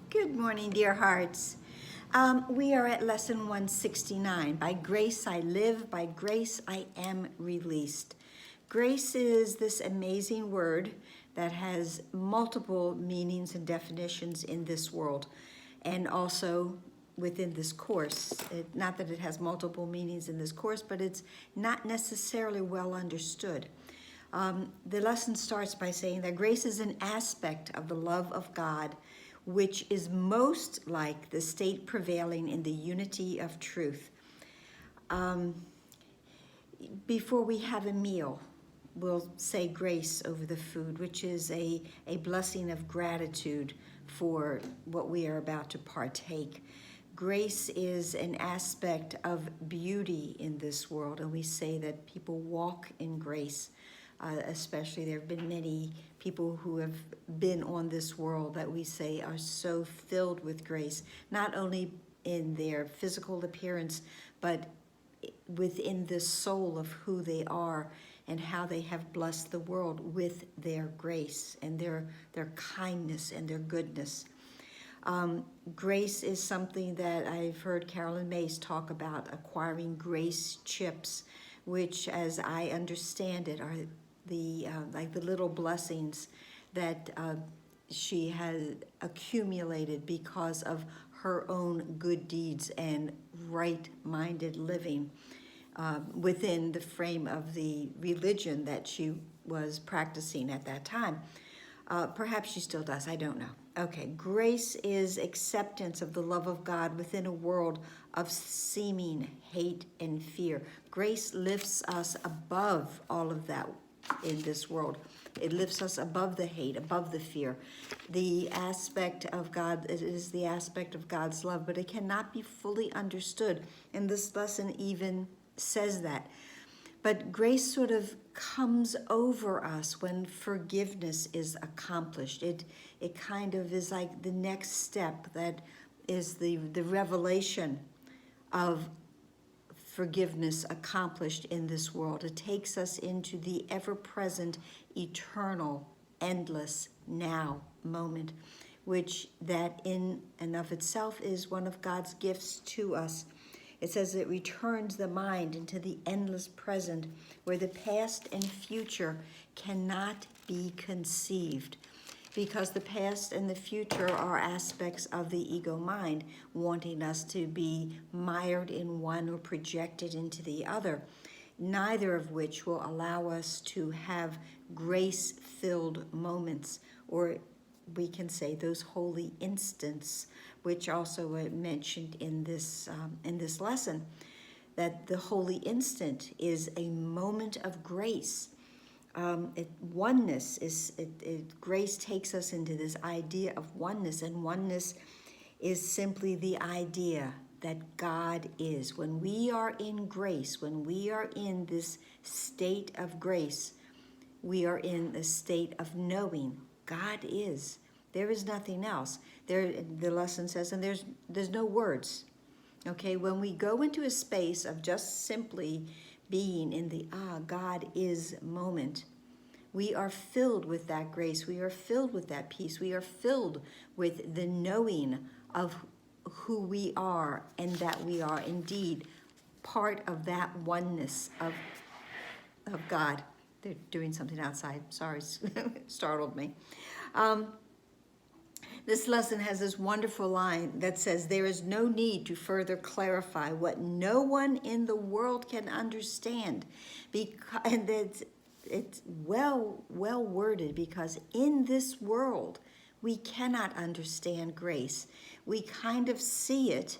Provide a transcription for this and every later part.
Good morning, dear hearts. We are at lesson 169. By grace I live, by grace I am released. Grace is this amazing word that has multiple meanings and definitions in this world and also within this course. Not that it has multiple meanings in this course, but it's not necessarily well understood. The lesson starts by saying that grace is an aspect of the love of God which is most like the state prevailing in the unity of truth. Before we have a meal, we'll say grace over the food, which is a blessing of gratitude for what we are about to partake. Grace is an aspect of beauty in this world, and we say that people walk in grace. Especially there have been many people who have been on this world that we say are so filled with grace, not only in their physical appearance, but within the soul of who they are and how they have blessed the world with their grace and their kindness and their goodness. Grace is something that I've heard Carolyn Mays talk about, acquiring grace chips, which, as I understand it, are like the little blessings that she has accumulated because of her own good deeds and right-minded living within the frame of the religion that she was practicing at that time. Perhaps she still does, I don't know. Okay, grace is acceptance of the love of God within a world of seeming hate and fear. Grace lifts us above all of that in this world. It lifts us above the hate, above the fear. The aspect of God, it is the aspect of God's love, but it cannot be fully understood. And this lesson even says that. But grace sort of comes over us when forgiveness is accomplished. It kind of is like the next step that is the revelation of forgiveness accomplished in this world. It takes us into the ever-present, eternal, endless now moment, which that in and of itself is one of God's gifts to us. It says it returns the mind into the endless present where the past and future cannot be conceived, because the past and the future are aspects of the ego mind, wanting us to be mired in one or projected into the other, neither of which will allow us to have grace-filled moments, or we can say those holy instants, which also are mentioned in this lesson, that the holy instant is a moment of grace. Oneness is grace takes us into this idea of oneness, and oneness is simply the idea that God is. When we are in grace, when we are in this state of grace, we are in a state of knowing God is. There is nothing else. The lesson says, and there's no words. Okay, when we go into a space of just simply being in the God is moment, we are filled with that grace. We are filled with that peace. We are filled with the knowing of who we are and that we are indeed part of that oneness of God. They're doing something outside. Sorry, startled me. This lesson has this wonderful line that says, there is no need to further clarify what no one in the world can understand. And it's well worded, because in this world, we cannot understand grace. We kind of see it,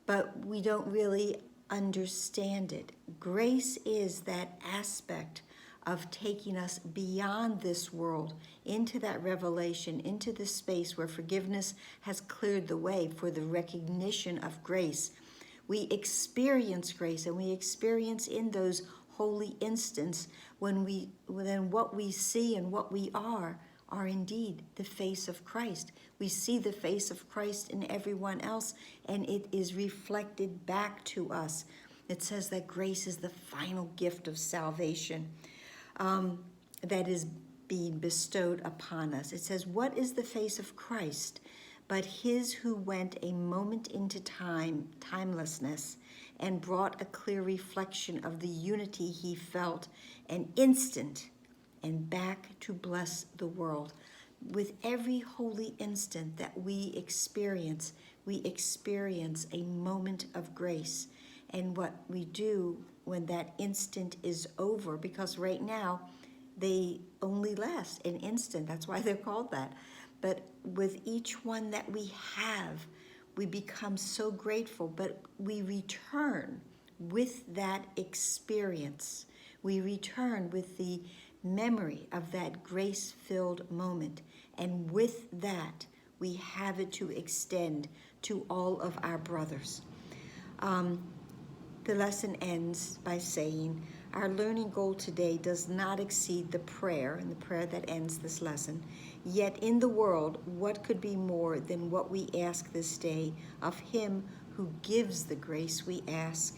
but we don't really understand it. Grace is that aspect of taking us beyond this world into that revelation, into the space where forgiveness has cleared the way for the recognition of grace. We experience grace, and we experience in those holy instants when what we see and what we are indeed the face of Christ. We see the face of Christ in everyone else, and it is reflected back to us. It says that grace is the final gift of salvation that is being bestowed upon us. It says, what is the face of Christ but his who went a moment into time, timelessness, and brought a clear reflection of the unity he felt, an instant, and back to bless the world. With every holy instant that we experience a moment of grace. And what we do when that instant is over, because right now they only last an instant, that's why they're called that. But with each one that we have, we become so grateful, but we return with that experience. We return with the memory of that grace-filled moment. And with that, we have it to extend to all of our brothers. The lesson ends by saying, our learning goal today does not exceed the prayer, and the prayer that ends this lesson. Yet in the world, what could be more than what we ask this day of him who gives the grace we ask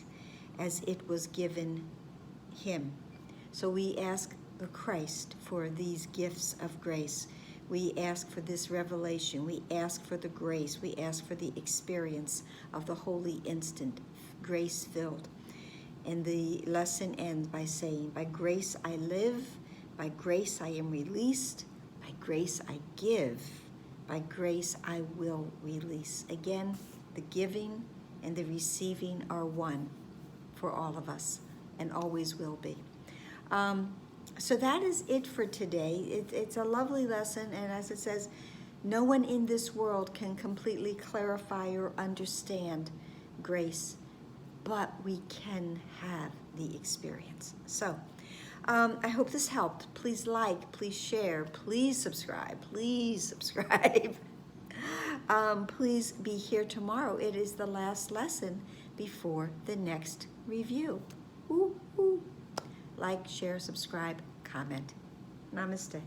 as it was given him? So we ask the Christ for these gifts of grace. We ask for this revelation. We ask for the grace. We ask for the experience of the holy instant, grace-filled. And the lesson ends by saying, by grace I live, by grace I am released, by grace I give, by grace I will release. Again, the giving and the receiving are one for all of us and always will be. So that is it for today. It's a lovely lesson, and as it says, no one in this world can completely clarify or understand grace, but we can have the experience. So I hope this helped. Please like, please share, please subscribe, please subscribe. Please be here tomorrow. It is the last lesson before the next review. Ooh, ooh. Like, share, subscribe, comment. Namaste.